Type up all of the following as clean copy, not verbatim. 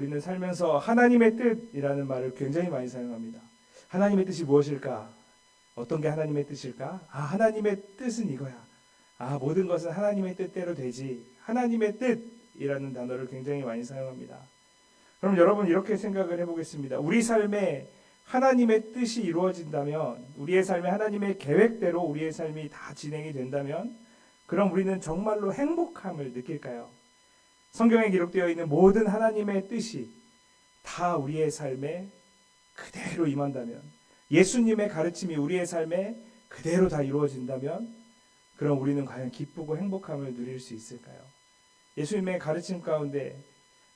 우리는 살면서 하나님의 뜻이라는 말을 굉장히 많이 사용합니다. 하나님의 뜻이 무엇일까? 어떤 게 하나님의 뜻일까? 하나님의 뜻은 이거야. 모든 것은 하나님의 뜻대로 되지. 하나님의 뜻이라는 단어를 굉장히 많이 사용합니다. 그럼 여러분 이렇게 생각을 해보겠습니다. 우리 삶에 하나님의 뜻이 이루어진다면, 우리의 삶에 하나님의 계획대로 우리의 삶이 다 진행이 된다면, 그럼 우리는 정말로 행복함을 느낄까요? 성경에 기록되어 있는 모든 하나님의 뜻이 다 우리의 삶에 그대로 임한다면, 예수님의 가르침이 우리의 삶에 그대로 다 이루어진다면, 그럼 우리는 과연 기쁘고 행복함을 누릴 수 있을까요? 예수님의 가르침 가운데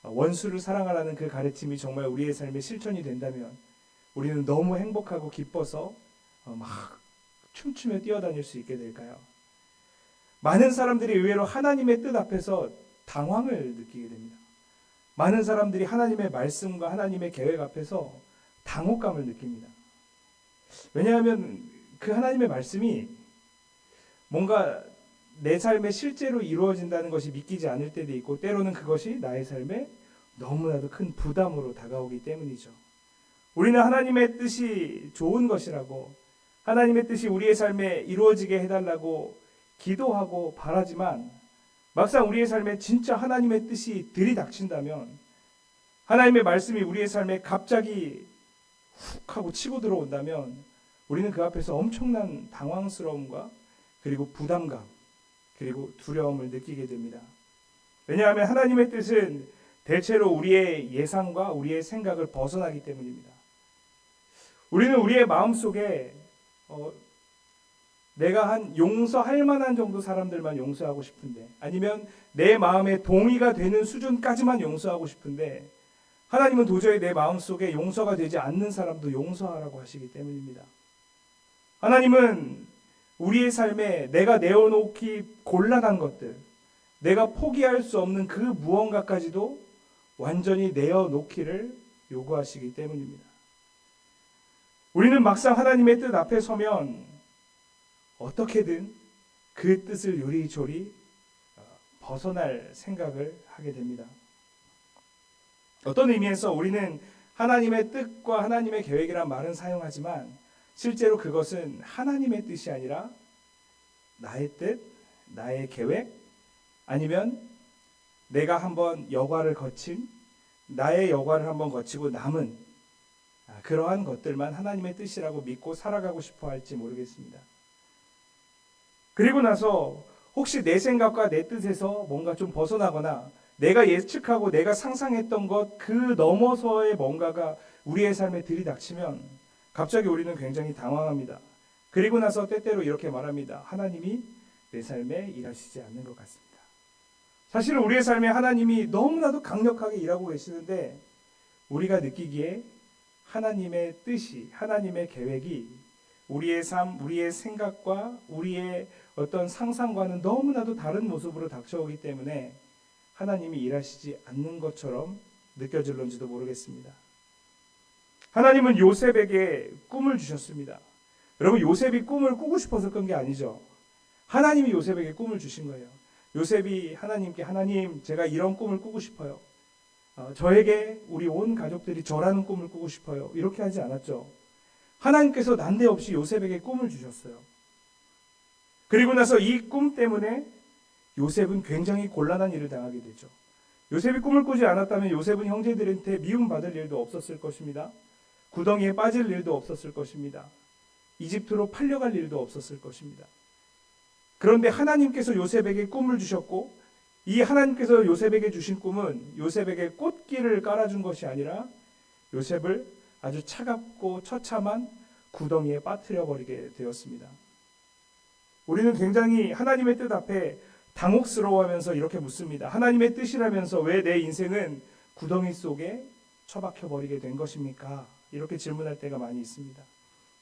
원수를 사랑하라는 그 가르침이 정말 우리의 삶에 실천이 된다면 우리는 너무 행복하고 기뻐서 막 춤추며 뛰어다닐 수 있게 될까요? 많은 사람들이 의외로 하나님의 뜻 앞에서 당황을 느끼게 됩니다. 많은 사람들이 하나님의 말씀과 하나님의 계획 앞에서 당혹감을 느낍니다. 왜냐하면 그 하나님의 말씀이 뭔가 내 삶에 실제로 이루어진다는 것이 믿기지 않을 때도 있고, 때로는 그것이 나의 삶에 너무나도 큰 부담으로 다가오기 때문이죠. 우리는 하나님의 뜻이 좋은 것이라고, 하나님의 뜻이 우리의 삶에 이루어지게 해달라고 기도하고 바라지만, 막상 우리의 삶에 진짜 하나님의 뜻이 들이닥친다면, 하나님의 말씀이 우리의 삶에 갑자기 훅 하고 치고 들어온다면 우리는 그 앞에서 엄청난 당황스러움과 그리고 부담감, 그리고 두려움을 느끼게 됩니다. 왜냐하면 하나님의 뜻은 대체로 우리의 예상과 우리의 생각을 벗어나기 때문입니다. 우리는 우리의 마음속에 내가 한 용서할 만한 정도 사람들만 용서하고 싶은데, 아니면 내 마음에 동의가 되는 수준까지만 용서하고 싶은데, 하나님은 도저히 내 마음속에 용서가 되지 않는 사람도 용서하라고 하시기 때문입니다. 하나님은 우리의 삶에 내가 내어놓기 곤란한 것들, 내가 포기할 수 없는 그 무언가까지도 완전히 내어놓기를 요구하시기 때문입니다. 우리는 막상 하나님의 뜻 앞에 서면 어떻게든 그 뜻을 요리조리 벗어날 생각을 하게 됩니다. 어떤 의미에서 우리는 하나님의 뜻과 하나님의 계획이란 말은 사용하지만 실제로 그것은 하나님의 뜻이 아니라 나의 뜻, 나의 계획, 아니면 내가 한번 여과를 거친, 나의 여과를 한번 거치고 남은 그러한 것들만 하나님의 뜻이라고 믿고 살아가고 싶어 할지 모르겠습니다. 그리고 나서 혹시 내 생각과 내 뜻에서 뭔가 좀 벗어나거나 내가 예측하고 내가 상상했던 것 그 넘어서의 뭔가가 우리의 삶에 들이닥치면 갑자기 우리는 굉장히 당황합니다. 그리고 나서 때때로 이렇게 말합니다. 하나님이 내 삶에 일하시지 않는 것 같습니다. 사실은 우리의 삶에 하나님이 너무나도 강력하게 일하고 계시는데 우리가 느끼기에 하나님의 뜻이, 하나님의 계획이 우리의 삶, 우리의 생각과 우리의 어떤 상상과는 너무나도 다른 모습으로 닥쳐오기 때문에 하나님이 일하시지 않는 것처럼 느껴질런지도 모르겠습니다. 하나님은 요셉에게 꿈을 주셨습니다. 여러분, 요셉이 꿈을 꾸고 싶어서 꾼 게 아니죠. 하나님이 요셉에게 꿈을 주신 거예요. 요셉이 하나님께, 하나님, 제가 이런 꿈을 꾸고 싶어요. 저에게 우리 온 가족들이 저라는 꿈을 꾸고 싶어요. 이렇게 하지 않았죠. 하나님께서 난데없이 요셉에게 꿈을 주셨어요. 그리고 나서 이 꿈 때문에 요셉은 굉장히 곤란한 일을 당하게 되죠. 요셉이 꿈을 꾸지 않았다면 요셉은 형제들한테 미움받을 일도 없었을 것입니다. 구덩이에 빠질 일도 없었을 것입니다. 이집트로 팔려갈 일도 없었을 것입니다. 그런데 하나님께서 요셉에게 꿈을 주셨고, 이 하나님께서 요셉에게 주신 꿈은 요셉에게 꽃길을 깔아준 것이 아니라 요셉을 아주 차갑고 처참한 구덩이에 빠뜨려 버리게 되었습니다. 우리는 굉장히 하나님의 뜻 앞에 당혹스러워하면서 이렇게 묻습니다. 하나님의 뜻이라면서 왜 내 인생은 구덩이 속에 처박혀 버리게 된 것입니까? 이렇게 질문할 때가 많이 있습니다.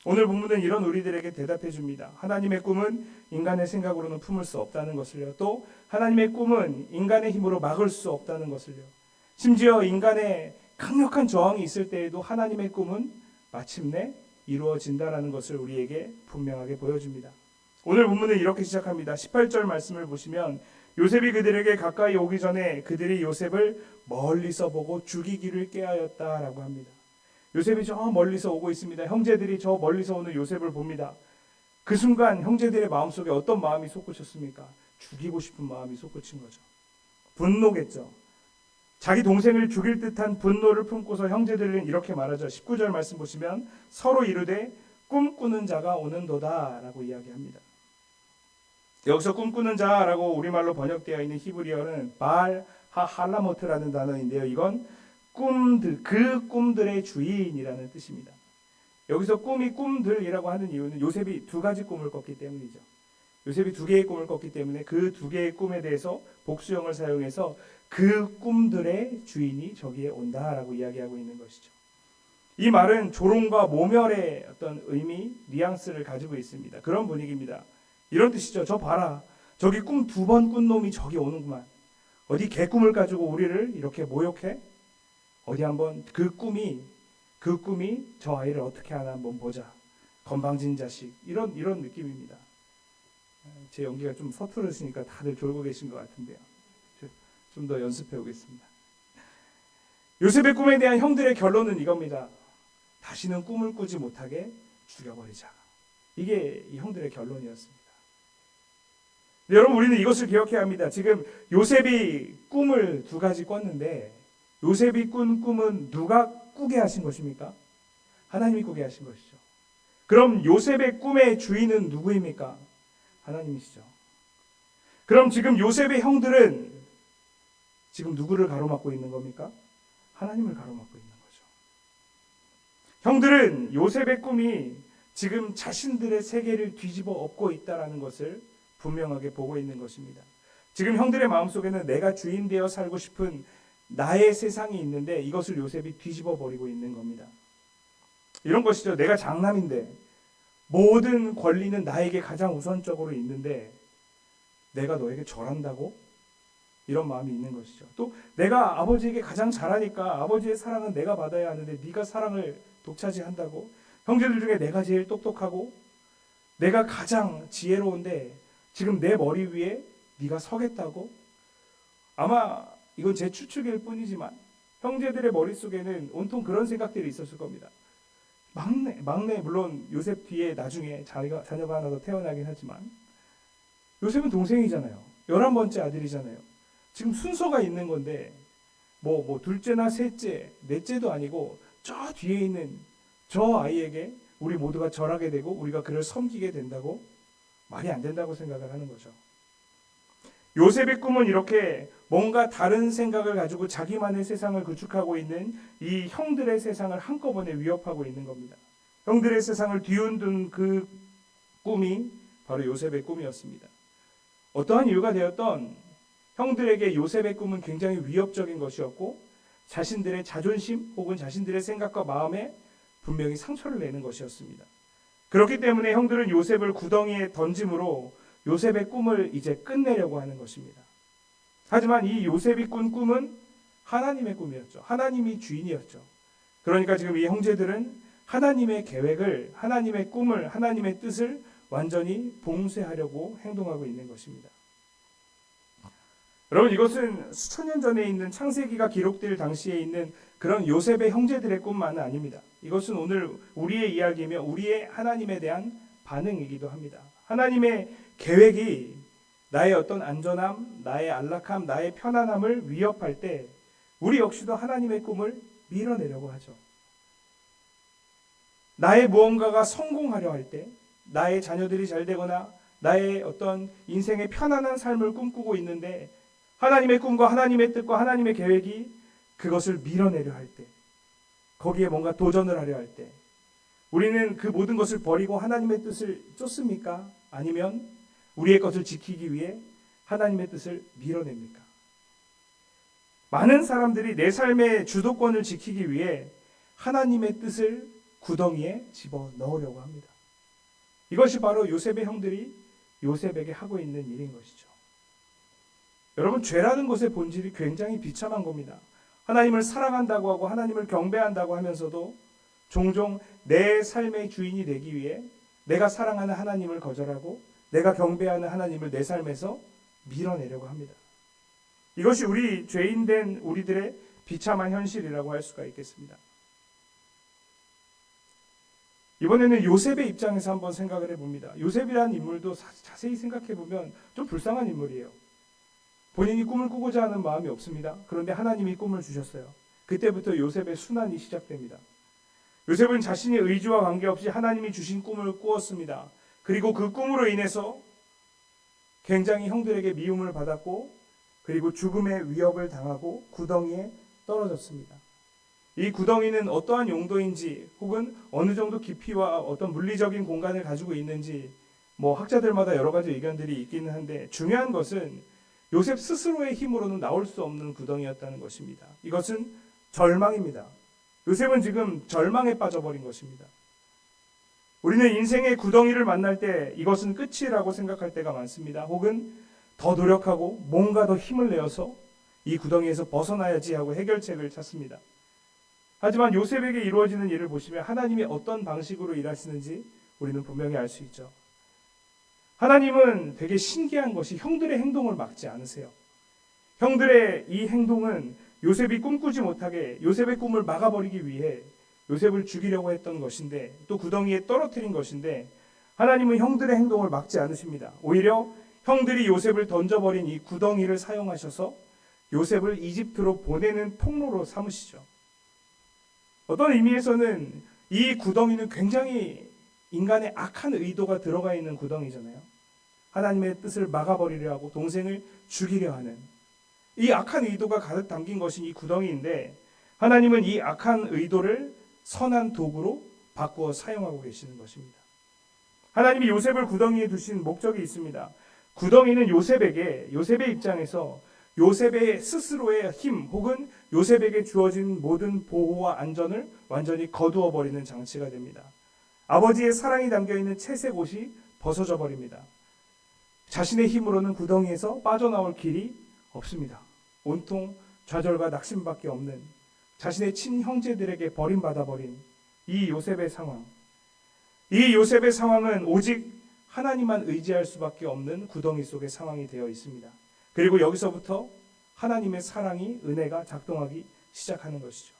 오늘 본문은 이런 우리들에게 대답해 줍니다. 하나님의 꿈은 인간의 생각으로는 품을 수 없다는 것을요. 또 하나님의 꿈은 인간의 힘으로 막을 수 없다는 것을요. 심지어 인간의 강력한 저항이 있을 때에도 하나님의 꿈은 마침내 이루어진다는 것을 우리에게 분명하게 보여줍니다. 오늘 본문은 이렇게 시작합니다. 18절 말씀을 보시면 요셉이 그들에게 가까이 오기 전에 그들이 요셉을 멀리서 보고 죽이기를 꾀하였다라고 합니다. 요셉이 저 멀리서 오고 있습니다. 형제들이 저 멀리서 오는 요셉을 봅니다. 그 순간 형제들의 마음속에 어떤 마음이 솟구쳤습니까? 죽이고 싶은 마음이 솟구친 거죠. 분노겠죠. 자기 동생을 죽일 듯한 분노를 품고서 형제들은 이렇게 말하죠. 19절 말씀 보시면 서로 이르되 꿈꾸는 자가 오는도다 라고 이야기합니다. 여기서 꿈꾸는 자라고 우리말로 번역되어 있는 히브리어는 바알 하할라모트라는 단어인데요. 이건 꿈들, 그 꿈들의 주인이라는 뜻입니다. 여기서 꿈이 꿈들이라고 하는 이유는 요셉이 두 가지 꿈을 꿨기 때문이죠. 요셉이 두 개의 꿈을 꿨기 때문에 그 두 개의 꿈에 대해서 복수형을 사용해서 그 꿈들의 주인이 저기에 온다라고 이야기하고 있는 것이죠. 이 말은 조롱과 모멸의 어떤 의미, 뉘앙스를 가지고 있습니다. 그런 분위기입니다. 이런 뜻이죠. 저 봐라. 저기 꿈 두 번 꾼 놈이 저기 오는구만. 어디 개꿈을 가지고 우리를 이렇게 모욕해? 어디 한번 그 꿈이 저 아이를 어떻게 하나 한번 보자. 건방진 자식. 이런 느낌입니다. 제 연기가 좀 서투르시니까 다들 졸고 계신 것 같은데요. 좀 더 연습해 오겠습니다. 요셉의 꿈에 대한 형들의 결론은 이겁니다. 다시는 꿈을 꾸지 못하게 죽여버리자. 이게 이 형들의 결론이었습니다. 여러분, 우리는 이것을 기억해야 합니다. 지금 요셉이 꿈을 두 가지 꿨는데 요셉이 꾼 꿈은 누가 꾸게 하신 것입니까? 하나님이 꾸게 하신 것이죠. 그럼 요셉의 꿈의 주인은 누구입니까? 하나님이시죠. 그럼 지금 요셉의 형들은 지금 누구를 가로막고 있는 겁니까? 하나님을 가로막고 있는 거죠. 형들은 요셉의 꿈이 지금 자신들의 세계를 뒤집어 엎고 있다는 것을 분명하게 보고 있는 것입니다. 지금 형들의 마음속에는 내가 주인 되어 살고 싶은 나의 세상이 있는데 이것을 요셉이 뒤집어 버리고 있는 겁니다. 이런 것이죠. 내가 장남인데 모든 권리는 나에게 가장 우선적으로 있는데 내가 너에게 절한다고? 이런 마음이 있는 것이죠. 또 내가 아버지에게 가장 잘하니까 아버지의 사랑은 내가 받아야 하는데 네가 사랑을 독차지한다고? 형제들 중에 내가 제일 똑똑하고 내가 가장 지혜로운데 지금 내 머리 위에 네가 서겠다고? 아마 이건 제 추측일 뿐이지만 형제들의 머릿속에는 온통 그런 생각들이 있었을 겁니다. 막내 물론 요셉 뒤에 나중에 자녀가 하나 더 태어나긴 하지만 요셉은 동생이잖아요. 11번째 아들이잖아요. 지금 순서가 있는 건데 뭐 둘째나 셋째, 넷째도 아니고 저 뒤에 있는 저 아이에게 우리 모두가 절하게 되고 우리가 그를 섬기게 된다고? 말이 안 된다고 생각을 하는 거죠. 요셉의 꿈은 이렇게 뭔가 다른 생각을 가지고 자기만의 세상을 구축하고 있는 이 형들의 세상을 한꺼번에 위협하고 있는 겁니다. 형들의 세상을 뒤흔든 그 꿈이 바로 요셉의 꿈이었습니다. 어떠한 이유가 되었던 형들에게 요셉의 꿈은 굉장히 위협적인 것이었고 자신들의 자존심 혹은 자신들의 생각과 마음에 분명히 상처를 내는 것이었습니다. 그렇기 때문에 형들은 요셉을 구덩이에 던짐으로 요셉의 꿈을 이제 끝내려고 하는 것입니다. 하지만 이 요셉이 꾼 꿈은 하나님의 꿈이었죠. 하나님이 주인이었죠. 그러니까 지금 이 형제들은 하나님의 계획을, 하나님의 꿈을, 하나님의 뜻을 완전히 봉쇄하려고 행동하고 있는 것입니다. 여러분, 이것은 수천 년 전에 있는 창세기가 기록될 당시에 있는 그런 요셉의 형제들의 꿈만은 아닙니다. 이것은 오늘 우리의 이야기이며 우리의 하나님에 대한 반응이기도 합니다. 하나님의 계획이 나의 어떤 안전함, 나의 안락함, 나의 편안함을 위협할 때 우리 역시도 하나님의 꿈을 밀어내려고 하죠. 나의 무언가가 성공하려 할 때, 나의 자녀들이 잘 되거나 나의 어떤 인생의 편안한 삶을 꿈꾸고 있는데 하나님의 꿈과 하나님의 뜻과 하나님의 계획이 그것을 밀어내려 할 때, 거기에 뭔가 도전을 하려 할 때 우리는 그 모든 것을 버리고 하나님의 뜻을 쫓습니까? 아니면 우리의 것을 지키기 위해 하나님의 뜻을 밀어냅니까? 많은 사람들이 내 삶의 주도권을 지키기 위해 하나님의 뜻을 구덩이에 집어넣으려고 합니다. 이것이 바로 요셉의 형들이 요셉에게 하고 있는 일인 것이죠. 여러분, 죄라는 것의 본질이 굉장히 비참한 겁니다. 하나님을 사랑한다고 하고 하나님을 경배한다고 하면서도 종종 내 삶의 주인이 되기 위해 내가 사랑하는 하나님을 거절하고 내가 경배하는 하나님을 내 삶에서 밀어내려고 합니다. 이것이 우리 죄인된 우리들의 비참한 현실이라고 할 수가 있겠습니다. 이번에는 요셉의 입장에서 한번 생각을 해봅니다. 요셉이라는 인물도 자세히 생각해보면 좀 불쌍한 인물이에요. 본인이 꿈을 꾸고자 하는 마음이 없습니다. 그런데 하나님이 꿈을 주셨어요. 그때부터 요셉의 순환이 시작됩니다. 요셉은 자신의 의지와 관계없이 하나님이 주신 꿈을 꾸었습니다. 그리고 그 꿈으로 인해서 굉장히 형들에게 미움을 받았고, 그리고 죽음의 위협을 당하고 구덩이에 떨어졌습니다. 이 구덩이는 어떠한 용도인지, 혹은 어느 정도 깊이와 어떤 물리적인 공간을 가지고 있는지 학자들마다 여러 가지 의견들이 있기는 한데, 중요한 것은 요셉 스스로의 힘으로는 나올 수 없는 구덩이였다는 것입니다. 이것은 절망입니다. 요셉은 지금 절망에 빠져버린 것입니다. 우리는 인생의 구덩이를 만날 때 이것은 끝이라고 생각할 때가 많습니다. 혹은 더 노력하고 뭔가 더 힘을 내어서 이 구덩이에서 벗어나야지 하고 해결책을 찾습니다. 하지만 요셉에게 이루어지는 일을 보시면 하나님이 어떤 방식으로 일하시는지 우리는 분명히 알 수 있죠. 하나님은 되게 신기한 것이 형들의 행동을 막지 않으세요. 형들의 이 행동은 요셉이 꿈꾸지 못하게 요셉의 꿈을 막아버리기 위해 요셉을 죽이려고 했던 것인데, 또 구덩이에 떨어뜨린 것인데, 하나님은 형들의 행동을 막지 않으십니다. 오히려 형들이 요셉을 던져버린 이 구덩이를 사용하셔서 요셉을 이집트로 보내는 통로로 삼으시죠. 어떤 의미에서는 이 구덩이는 굉장히 인간의 악한 의도가 들어가 있는 구덩이잖아요. 하나님의 뜻을 막아버리려 하고 동생을 죽이려 하는 이 악한 의도가 가득 담긴 것이 이 구덩이인데, 하나님은 이 악한 의도를 선한 도구로 바꾸어 사용하고 계시는 것입니다. 하나님이 요셉을 구덩이에 두신 목적이 있습니다. 구덩이는 요셉의 입장에서 요셉의 스스로의 힘, 혹은 요셉에게 주어진 모든 보호와 안전을 완전히 거두어 버리는 장치가 됩니다. 아버지의 사랑이 담겨있는 채색 옷이 벗어져 버립니다. 자신의 힘으로는 구덩이에서 빠져나올 길이 없습니다. 온통 좌절과 낙심밖에 없는, 자신의 친형제들에게 버림받아버린 이 요셉의 상황. 이 요셉의 상황은 오직 하나님만 의지할 수밖에 없는 구덩이 속의 상황이 되어 있습니다. 그리고 여기서부터 하나님의 사랑이, 은혜가 작동하기 시작하는 것이죠.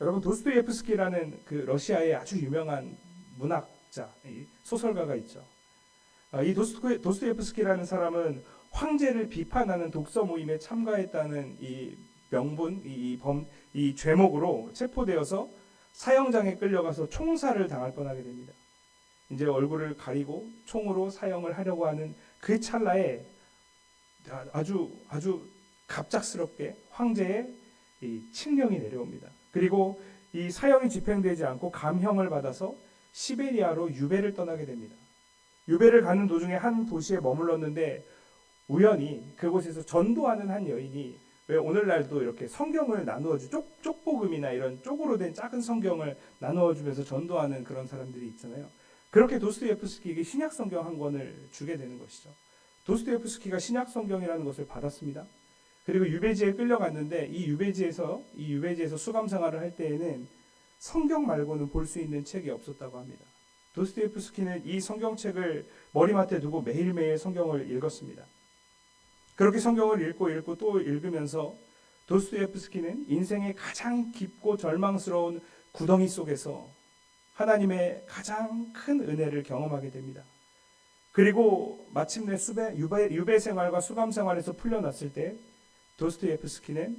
여러분, 도스토옙스키라는 그 러시아의 아주 유명한 문학자, 소설가가 있죠. 이 도스토옙스키라는 사람은 황제를 비판하는 독서 모임에 참가했다는 이 명분, 이 죄목으로 체포되어서 사형장에 끌려가서 총살을 당할 뻔하게 됩니다. 이제 얼굴을 가리고 총으로 사형을 하려고 하는 그 찰나에 아주 갑작스럽게 황제의 이 칙령이 내려옵니다. 그리고 이 사형이 집행되지 않고 감형을 받아서 시베리아로 유배를 떠나게 됩니다. 유배를 가는 도중에 한 도시에 머물렀는데, 우연히 그곳에서 전도하는 한 여인이, 왜 오늘날도 이렇게 성경을 나누어주, 쪽복음이나 이런 쪽으로 된 작은 성경을 나누어주면서 전도하는 그런 사람들이 있잖아요. 그렇게 도스토옙스키에게 신약 성경 한 권을 주게 되는 것이죠. 도스토옙스키가 신약 성경이라는 것을 받았습니다. 그리고 유배지에 끌려갔는데, 이 유배지에서 수감 생활을 할 때에는 성경 말고는 볼 수 있는 책이 없었다고 합니다. 도스토옙스키는 이 성경책을 머리맡에 두고 매일매일 성경을 읽었습니다. 그렇게 성경을 읽고 또 읽으면서 도스토옙스키는 인생의 가장 깊고 절망스러운 구덩이 속에서 하나님의 가장 큰 은혜를 경험하게 됩니다. 그리고 마침내 유배 생활과 수감 생활에서 풀려났을 때 도스토옙스키는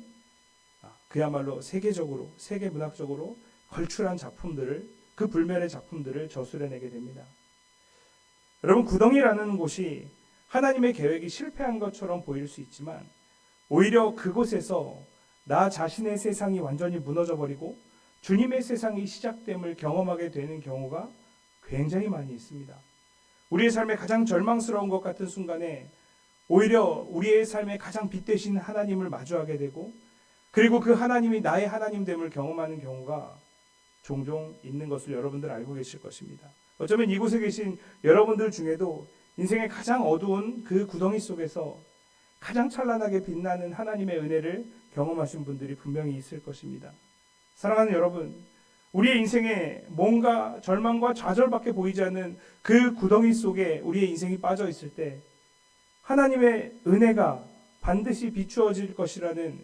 그야말로 세계 문학적으로 걸출한 작품들을, 그 불멸의 작품들을 저술해내게 됩니다. 여러분, 구덩이라는 곳이 하나님의 계획이 실패한 것처럼 보일 수 있지만, 오히려 그곳에서 나 자신의 세상이 완전히 무너져버리고 주님의 세상이 시작됨을 경험하게 되는 경우가 굉장히 많이 있습니다. 우리의 삶에 가장 절망스러운 것 같은 순간에 오히려 우리의 삶에 가장 빛되신 하나님을 마주하게 되고, 그리고 그 하나님이 나의 하나님됨을 경험하는 경우가 종종 있는 것을 여러분들 알고 계실 것입니다. 어쩌면 이곳에 계신 여러분들 중에도 인생의 가장 어두운 그 구덩이 속에서 가장 찬란하게 빛나는 하나님의 은혜를 경험하신 분들이 분명히 있을 것입니다. 사랑하는 여러분, 우리의 인생에 뭔가 절망과 좌절밖에 보이지 않는 그 구덩이 속에 우리의 인생이 빠져 있을 때, 하나님의 은혜가 반드시 비추어질 것이라는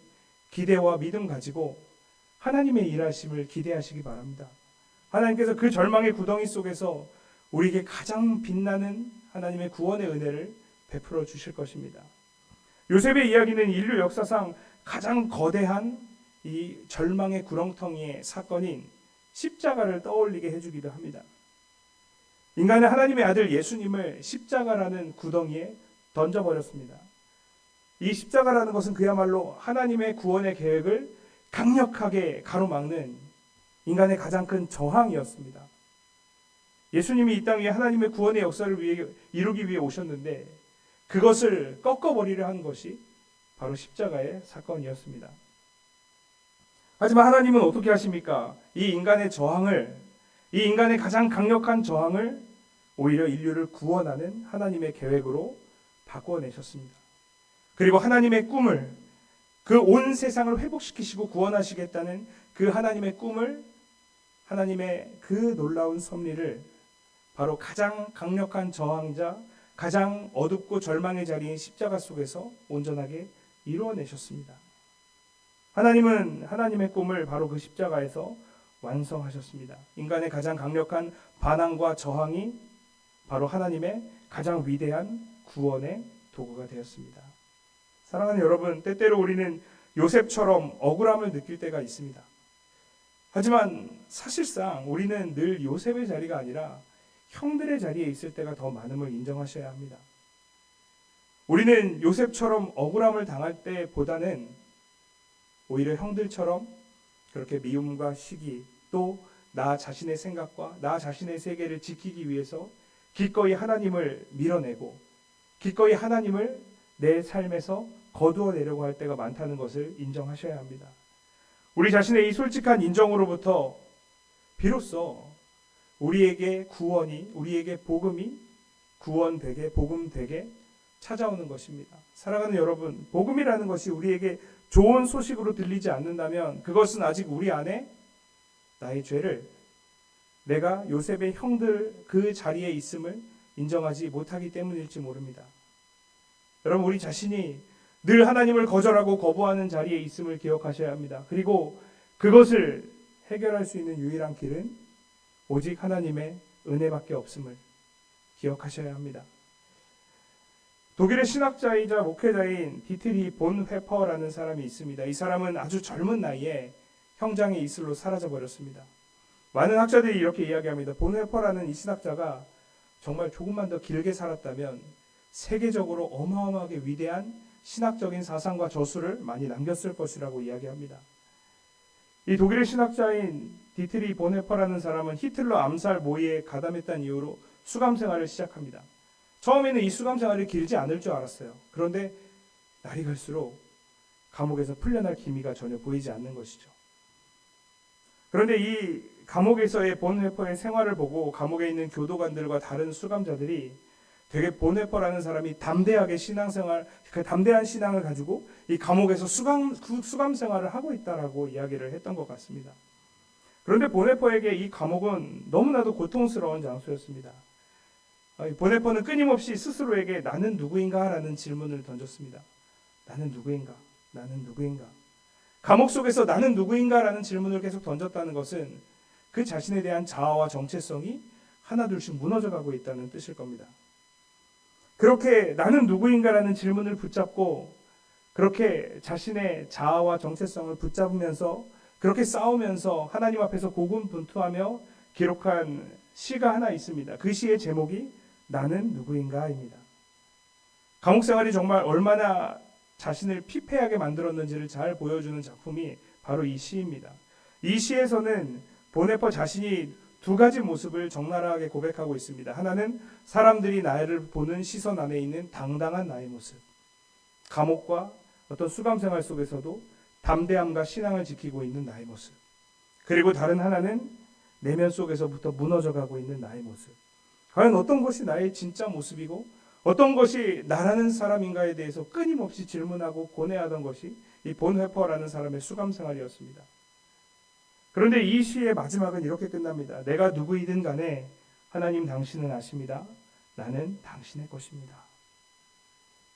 기대와 믿음 가지고 하나님의 일하심을 기대하시기 바랍니다. 하나님께서 그 절망의 구덩이 속에서 우리에게 가장 빛나는 하나님의 구원의 은혜를 베풀어 주실 것입니다. 요셉의 이야기는 인류 역사상 가장 거대한 이 절망의 구렁텅이의 사건인 십자가를 떠올리게 해주기도 합니다. 인간은 하나님의 아들 예수님을 십자가라는 구덩이에 던져버렸습니다. 이 십자가라는 것은 그야말로 하나님의 구원의 계획을 강력하게 가로막는 인간의 가장 큰 저항이었습니다. 예수님이 이 땅 위에 하나님의 구원의 역사를 이루기 위해 오셨는데 그것을 꺾어버리려 한 것이 바로 십자가의 사건이었습니다. 하지만 하나님은 어떻게 하십니까? 이 인간의 저항을, 이 인간의 가장 강력한 저항을 오히려 인류를 구원하는 하나님의 계획으로 바꿔내셨습니다. 그리고 하나님의 꿈을, 그 온 세상을 회복시키시고 구원하시겠다는 그 하나님의 꿈을, 하나님의 그 놀라운 섭리를 바로 가장 강력한 저항자, 가장 어둡고 절망의 자리인 십자가 속에서 온전하게 이루어내셨습니다. 하나님은 하나님의 꿈을 바로 그 십자가에서 완성하셨습니다. 인간의 가장 강력한 반항과 저항이 바로 하나님의 가장 위대한 구원의 도구가 되었습니다. 사랑하는 여러분, 때때로 우리는 요셉처럼 억울함을 느낄 때가 있습니다. 하지만 사실상 우리는 늘 요셉의 자리가 아니라 형들의 자리에 있을 때가 더 많음을 인정하셔야 합니다. 우리는 요셉처럼 억울함을 당할 때보다는 오히려 형들처럼 그렇게 미움과 시기, 또 나 자신의 생각과 나 자신의 세계를 지키기 위해서 기꺼이 하나님을 밀어내고 기꺼이 하나님을 내 삶에서 거두어내려고 할 때가 많다는 것을 인정하셔야 합니다. 우리 자신의 이 솔직한 인정으로부터 비로소 우리에게 구원이, 우리에게 복음이 구원되게, 복음되게 찾아오는 것입니다. 사랑하는 여러분, 복음이라는 것이 우리에게 좋은 소식으로 들리지 않는다면 그것은 아직 우리 안에 나의 죄를, 내가 요셉의 형들 그 자리에 있음을 인정하지 못하기 때문일지 모릅니다. 여러분, 우리 자신이 늘 하나님을 거절하고 거부하는 자리에 있음을 기억하셔야 합니다. 그리고 그것을 해결할 수 있는 유일한 길은 오직 하나님의 은혜밖에 없음을 기억하셔야 합니다. 독일의 신학자이자 목회자인 디트리 본회퍼라는 사람이 있습니다. 이 사람은 아주 젊은 나이에 형장의 이슬로 사라져버렸습니다. 많은 학자들이 이렇게 이야기합니다. 본회퍼라는 이 신학자가 정말 조금만 더 길게 살았다면 세계적으로 어마어마하게 위대한 신학적인 사상과 저술을 많이 남겼을 것이라고 이야기합니다. 이 독일의 신학자인 디트리 본헤퍼라는 사람은 히틀러 암살 모의에 가담했다는 이유로 수감 생활을 시작합니다. 처음에는 이 수감 생활이 길지 않을 줄 알았어요. 그런데 날이 갈수록 감옥에서 풀려날 기미가 전혀 보이지 않는 것이죠. 그런데 이 감옥에서의 본헤퍼의 생활을 보고 감옥에 있는 교도관들과 다른 수감자들이 되게 본헤퍼라는 사람이 담대하게 신앙생활, 그 담대한 신앙을 가지고 이 감옥에서 수감 생활을 하고 있다라고 이야기를 했던 것 같습니다. 그런데 본헤퍼에게 이 감옥은 너무나도 고통스러운 장소였습니다. 본헤퍼는 끊임없이 스스로에게 나는 누구인가? 라는 질문을 던졌습니다. 나는 누구인가? 나는 누구인가? 감옥 속에서 나는 누구인가? 라는 질문을 계속 던졌다는 것은 그 자신에 대한 자아와 정체성이 하나둘씩 무너져가고 있다는 뜻일 겁니다. 그렇게 나는 누구인가라는 질문을 붙잡고 그렇게 자신의 자아와 정체성을 붙잡으면서 그렇게 싸우면서 하나님 앞에서 고군분투하며 기록한 시가 하나 있습니다. 그 시의 제목이 나는 누구인가입니다. 감옥 생활이 정말 얼마나 자신을 피폐하게 만들었는지를 잘 보여주는 작품이 바로 이 시입니다. 이 시에서는 본헤퍼 자신이 두 가지 모습을 적나라하게 고백하고 있습니다. 하나는 사람들이 나를 보는 시선 안에 있는 당당한 나의 모습, 감옥과 어떤 수감 생활 속에서도 담대함과 신앙을 지키고 있는 나의 모습, 그리고 다른 하나는 내면 속에서부터 무너져가고 있는 나의 모습. 과연 어떤 것이 나의 진짜 모습이고 어떤 것이 나라는 사람인가에 대해서 끊임없이 질문하고 고뇌하던 것이 이 본헤퍼라는 사람의 수감 생활이었습니다. 그런데 이 시의 마지막은 이렇게 끝납니다. 내가 누구이든 간에 하나님 당신은 아십니다. 나는 당신의 것입니다.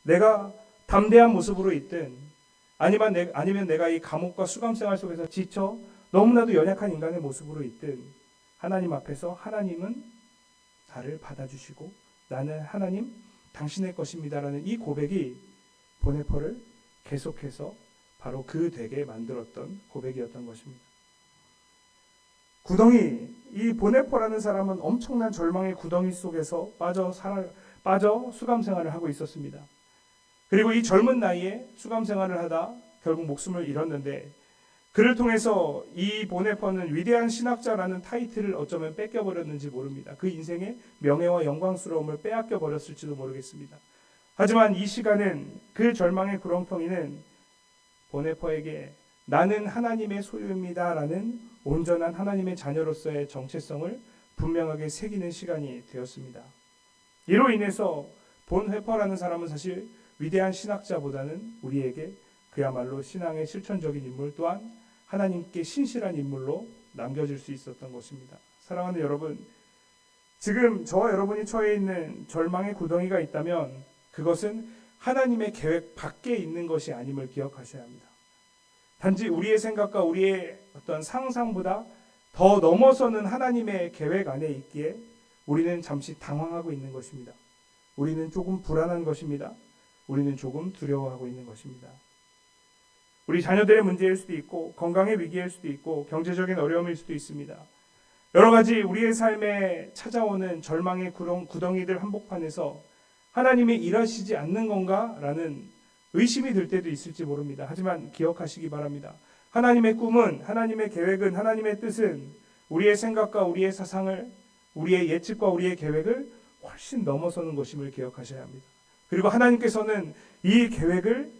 내가 담대한 모습으로 있든 아니면 내가 이 감옥과 수감 생활 속에서 지쳐 너무나도 연약한 인간의 모습으로 있든 하나님 앞에서 하나님은 나를 받아주시고 나는 하나님 당신의 것입니다라는 이 고백이 보네퍼를 계속해서 바로 그 되게 만들었던 고백이었던 것입니다. 이 보네퍼라는 사람은 엄청난 절망의 구덩이 속에서 빠져 수감 생활을 하고 있었습니다. 그리고 이 젊은 나이에 수감 생활을 하다 결국 목숨을 잃었는데, 그를 통해서 이 보네퍼는 위대한 신학자라는 타이틀을 어쩌면 뺏겨버렸는지 모릅니다. 그 인생의 명예와 영광스러움을 빼앗겨 버렸을지도 모르겠습니다. 하지만 이 시간은 그 절망의 구렁텅이는 보네퍼에게 나는 하나님의 소유입니다 라는 온전한 하나님의 자녀로서의 정체성을 분명하게 새기는 시간이 되었습니다. 이로 인해서 본회퍼라는 사람은 사실 위대한 신학자보다는 우리에게 그야말로 신앙의 실천적인 인물 또한 하나님께 신실한 인물로 남겨질 수 있었던 것입니다. 사랑하는 여러분, 지금 저와 여러분이 처해 있는 절망의 구덩이가 있다면 그것은 하나님의 계획 밖에 있는 것이 아님을 기억하셔야 합니다. 단지 우리의 생각과 우리의 어떤 상상보다 더 넘어서는 하나님의 계획 안에 있기에 우리는 잠시 당황하고 있는 것입니다. 우리는 조금 불안한 것입니다. 우리는 조금 두려워하고 있는 것입니다. 우리 자녀들의 문제일 수도 있고 건강의 위기일 수도 있고 경제적인 어려움일 수도 있습니다. 여러 가지 우리의 삶에 찾아오는 절망의 구덩이들 한복판에서 하나님이 일하시지 않는 건가라는 의심이 들 때도 있을지 모릅니다. 하지만 기억하시기 바랍니다. 하나님의 꿈은, 하나님의 계획은, 하나님의 뜻은 우리의 생각과 우리의 사상을, 우리의 예측과 우리의 계획을 훨씬 넘어서는 것임을 기억하셔야 합니다. 그리고 하나님께서는 이 계획을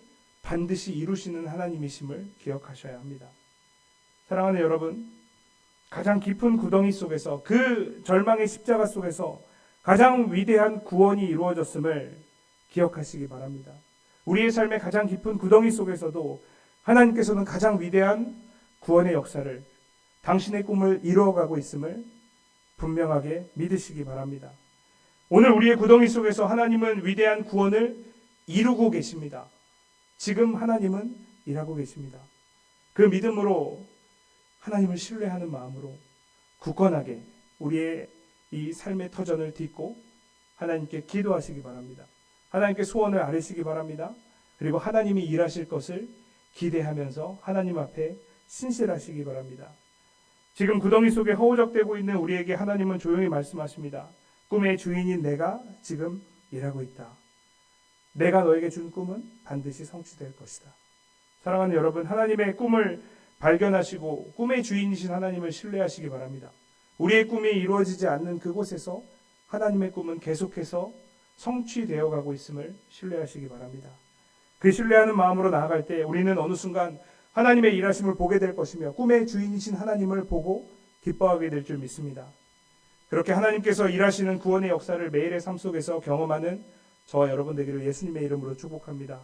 반드시 이루시는 하나님이심을 기억하셔야 합니다. 사랑하는 여러분, 가장 깊은 구덩이 속에서, 그 절망의 십자가 속에서 가장 위대한 구원이 이루어졌음을 기억하시기 바랍니다. 우리의 삶의 가장 깊은 구덩이 속에서도 하나님께서는 가장 위대한 구원의 역사를, 당신의 꿈을 이루어가고 있음을 분명하게 믿으시기 바랍니다. 오늘 우리의 구덩이 속에서 하나님은 위대한 구원을 이루고 계십니다. 지금 하나님은 일하고 계십니다. 그 믿음으로 하나님을 신뢰하는 마음으로 굳건하게 우리의 이 삶의 터전을 딛고 하나님께 기도하시기 바랍니다. 하나님께 소원을 아뢰시기 바랍니다. 그리고 하나님이 일하실 것을 기대하면서 하나님 앞에 신실하시기 바랍니다. 지금 구덩이 속에 허우적대고 있는 우리에게 하나님은 조용히 말씀하십니다. 꿈의 주인인 내가 지금 일하고 있다. 내가 너에게 준 꿈은 반드시 성취될 것이다. 사랑하는 여러분, 하나님의 꿈을 발견하시고 꿈의 주인이신 하나님을 신뢰하시기 바랍니다. 우리의 꿈이 이루어지지 않는 그곳에서 하나님의 꿈은 계속해서 성취되어 가고 있음을 신뢰하시기 바랍니다. 그 신뢰하는 마음으로 나아갈 때 우리는 어느 순간 하나님의 일하심을 보게 될 것이며 꿈의 주인이신 하나님을 보고 기뻐하게 될 줄 믿습니다. 그렇게 하나님께서 일하시는 구원의 역사를 매일의 삶 속에서 경험하는 저와 여러분 되기를 예수님의 이름으로 축복합니다.